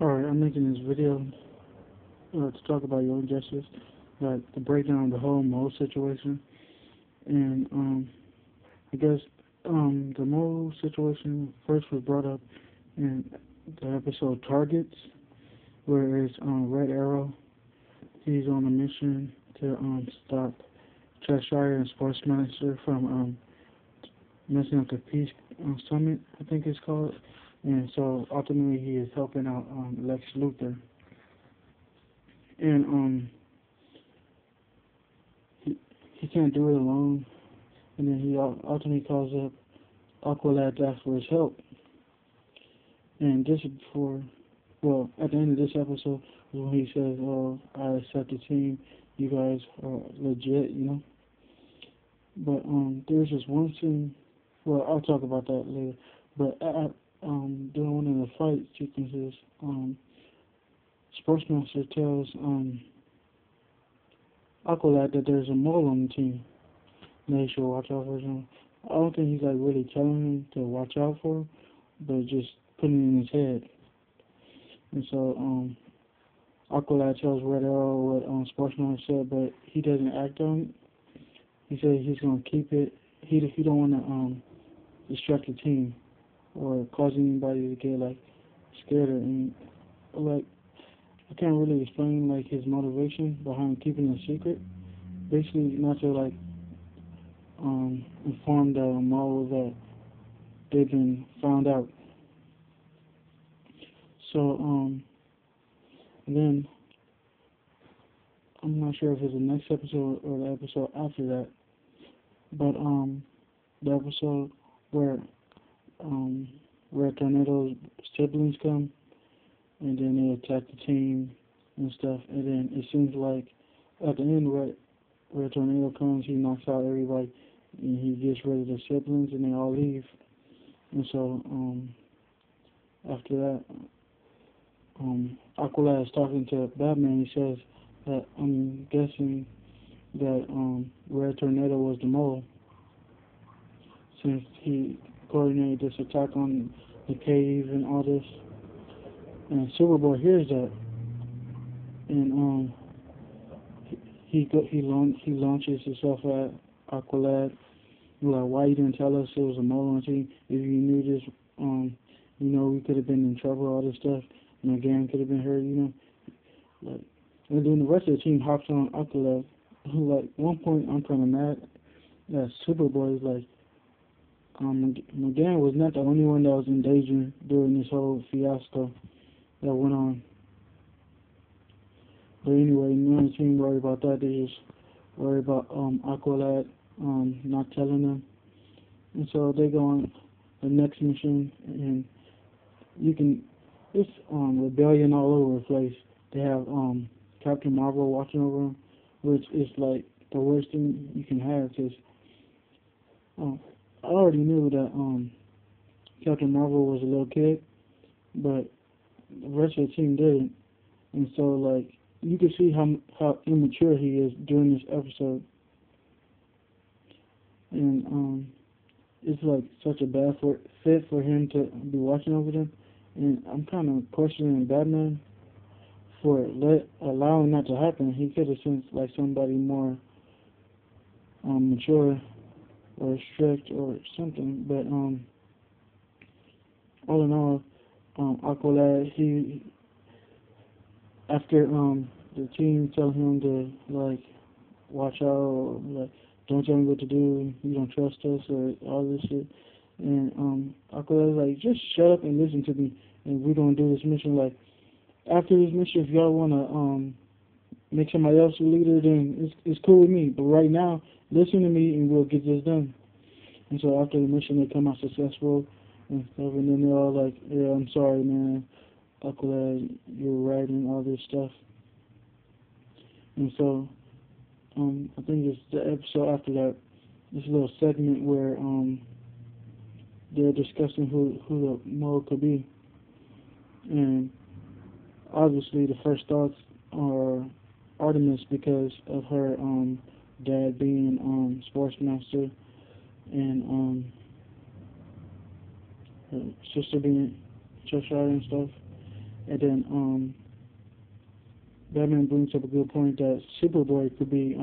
Alright, I'm making this video to talk about Young Justice, like to break down the whole Mo situation. And I guess the Mo situation first was brought up in the episode Targets, where it's Red Arrow. He's on a mission to stop Cheshire and Sportsmaster from messing up the Peace Summit, I think it's called. And so ultimately he is helping out Lex Luthor. And he can't do it alone. And then he ultimately calls up Aqualad to ask for his help. And just before, well, at the end of this episode, is when he says, "Oh, I accept the team. You guys are legit, you know." But there's just one scene. Well, I'll talk about that later. But during one of the fight sequences, Sportsmaster tells Aqualad that there's a mole on the team. And they should watch out for him. I don't think he's like really telling him to watch out for him, but just putting it in his head. And so Aqualad tells Red Arrow what Sportsman said, but he doesn't act on it. He said he's gonna keep it. He don't want to distract the team or cause anybody to get like scared and like I can't really explain like his motivation behind keeping it secret. Basically, not to like inform the Mole that they've been found out. So then I'm not sure if it's the next episode or the episode after that, but the episode where Red Tornado's siblings come and then they attack the team and stuff, and then it seems like at the end Red Tornado comes, he knocks out everybody, and he gets rid of the siblings, and they all leave. And so after that, Aqualad is talking to Batman. He says that I'm guessing that Red Tornado was the mole, since he coordinated this attack on the cave and all this. And Superboy hears that, and he launches himself at Aqualad. Like, why you didn't tell us it was a mole on the team? If you knew this, we could have been in trouble, all this stuff, and the gang could have been hurt, Like, and then the rest of the team hops on Aqualad. Like, one point, I'm kind of mad that Superboy is like, McGann was not the only one that was in danger during this whole fiasco that went on. But anyway, none of the team worry about that. They just worry about Aqualad not telling them. And so they go on the next mission, and it's rebellion all over the place. They have Captain Marvel watching over them, which is like the worst thing you can have, because I already knew that Captain Marvel was a little kid, but the rest of the team didn't. And so like you can see how immature he is during this episode. And it's like such a bad fit for him to be watching over them. And I'm kind of questioning Batman for allowing that to happen. He could have sent like somebody more mature or strict or something. But all in all, Aqualad, he after the team tell him to like watch out, or like don't tell me what to do, you don't trust us, or all this shit. And Aqualad's like, just shut up and listen to me, and we're gonna do this mission. Like, after this mission, if y'all wanna make somebody else a leader, then it's cool with me. But right now, listen to me, and we'll get this done. And so after the mission, they come out successful and stuff, and then they're all like, yeah, I'm sorry, man, Aqualad, you're right, and all this stuff. And so I think it's the episode after that, this little segment where they're discussing who the mole could be. And obviously the first thoughts are Artemis, because of her dad being Sportsmaster, and her sister being Cheshire and stuff. And then Batman brings up a good point that Superboy could be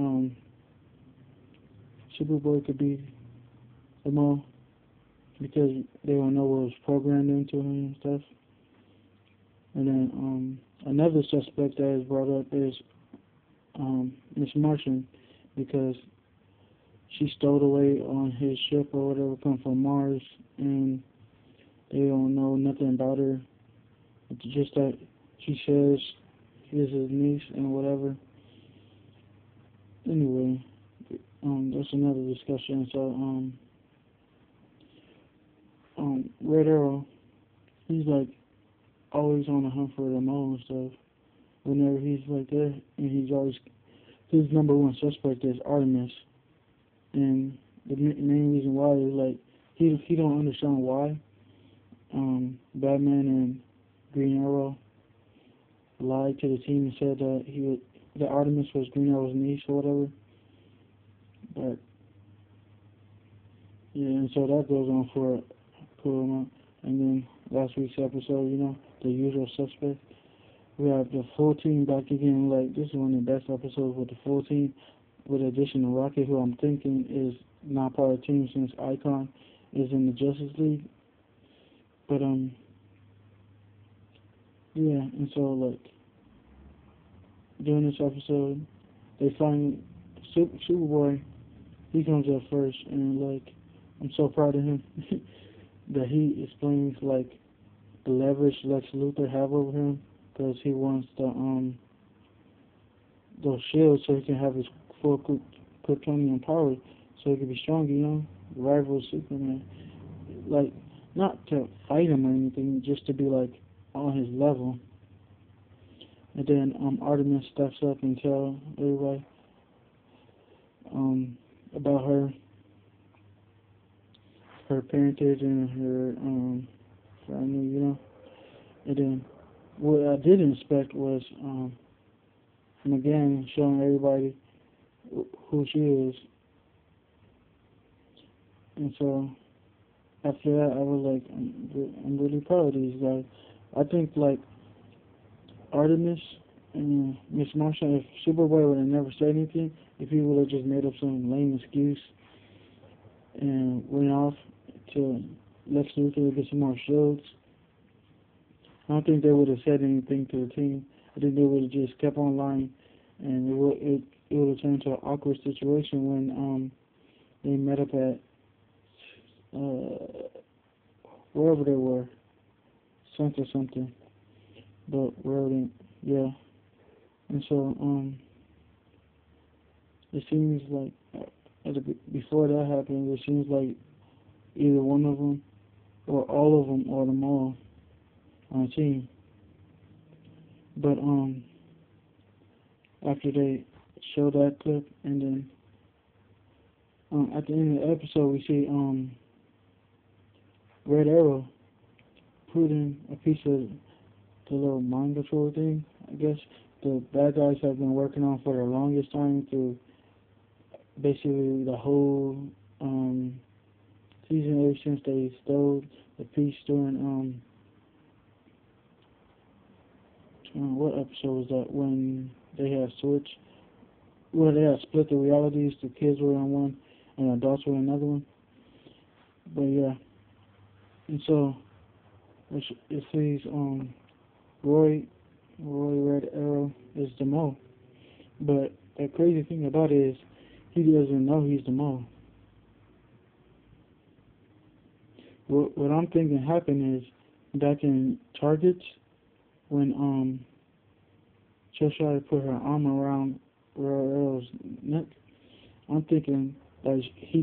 the mole because they don't know what was programmed into him and stuff. And then another suspect that is brought up is Miss Martian because she stowed away on his ship or whatever, come from Mars, and they don't know nothing about her. It's just that she says he's his niece and whatever. Anyway, that's another discussion. So, Red Arrow, he's like always on the hunt for the mole and stuff. Whenever he's like there, and he's always his number one suspect is Artemis, and the main reason why is like he don't understand why Batman and Green Arrow lied to the team and said that Artemis was Green Arrow's niece or whatever. But yeah, and so that goes on for a cool amount. And then last week's episode, the usual suspect. We have the full team back again. Like, this is one of the best episodes with the full team, with the addition of Rocket, who I'm thinking is not part of the team since Icon is in the Justice League. But yeah, and so like during this episode, they find Superboy. He comes up first, and like I'm so proud of him that he explains like the leverage Lex Luthor have over him, because he wants those shields so he can have his full Kryptonian power, so he can be strong, rival Superman. Like, not to fight him or anything, just to be like on his level. And then Artemis steps up and tell everybody about her parentage and her family, And then what I didn't expect was McGann showing everybody who she is. And so after that, I was like, I'm really proud of these guys. I think like Artemis and Miss Martian, if Superboy would have never said anything, if he would have just made up some lame excuse and went off to Lex Luthor to get some more shields, I don't think they would have said anything to the team. I think they would have just kept on lying, and it would have turned into an awkward situation when they met up at wherever they were, something, but wherever they, yeah. And so it seems like before that happened, it seems like either one of them or all of them or them all on the team. But after they show that clip, and then at the end of the episode, we see Red Arrow put in a piece of the little mind control thing, I guess, the bad guys have been working on for the longest time through basically the whole season, ever since they stole the piece during what episode was that, when they had switched, where they had split the realities, the kids were in one and adults were in another one. But yeah, and so it says Roy Red Arrow is the mole, but the crazy thing about it is he doesn't know he's the mole. What I'm thinking happened is back in Targets, when she'll try to put her arm around Red Arrow's neck, I'm thinking that she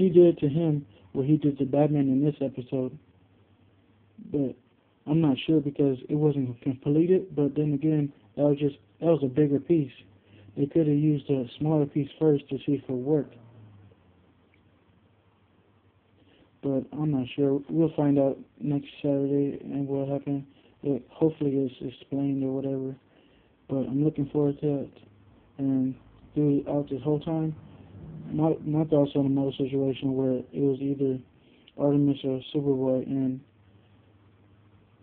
did to him what he did to Batman in this episode. But I'm not sure because it wasn't completed, but then again, that was a bigger piece. They could have used a smaller piece first to see if it worked. But I'm not sure. We'll find out next Saturday and what happened. Hopefully it's explained or whatever. But I'm looking forward to it. And throughout this whole time, my thoughts on the mole situation where it was either Artemis or Superboy. And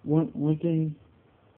one thing